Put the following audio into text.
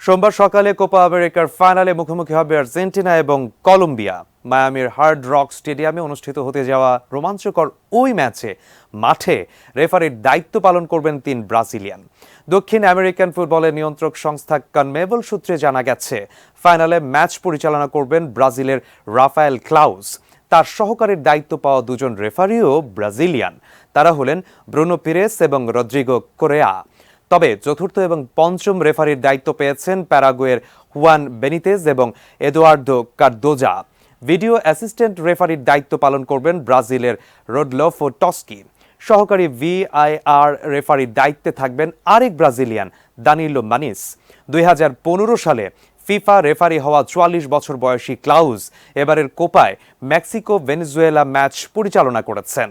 সোমবার সকালে কোপা আমেরিকার ফাইনালে মুখোমুখি হবে আর্জেন্টিনা এবং কলম্বিয়া। মায়ামির হার্ড রক স্টেডিয়ামে অনুষ্ঠিত হতে যাওয়া রোমাঞ্চকর ওই ম্যাচে মাঠে রেফারির দায়িত্ব পালন করবেন ৩ ব্রাজিলিয়ান। দক্ষিণ আমেরিকান ফুটবলের নিয়ন্ত্রক সংস্থা কনমেবল সূত্রে জানা গেছে, ফাইনালে ম্যাচ পরিচালনা করবেন ব্রাজিলের রাফায়েল ক্লাউস। তার সহকারীর দায়িত্ব পাওয়া দুজন রেফারিও ব্রাজিলিয়ান। তারা হলেন ব্রুনো পিরেস এবং রদ্রিগো কোরেয়া। তবে চতুর্থ এবং পঞ্চম রেফারির দায়িত্ব পেয়েছেন প্যারাগুয়ের হুয়ান বেনিতেজ এবং এদুয়ার্দো কার্দোজা। ভিডিও অ্যাসিস্ট্যান্ট রেফারির দায়িত্ব পালন করবেন ব্রাজিলের রডলফো টস্কি। সহকারী ভিআইআর রেফারির দায়িত্বে থাকবেন আরেক ব্রাজিলিয়ান দানিলো মানিস। 2015 সালে ফিফা রেফারি হওয়া 44 বছর বয়সী ক্লাউস এবারের কোপায় মেক্সিকো ভেনেজুয়েলা ম্যাচ পরিচালনা করেছেন।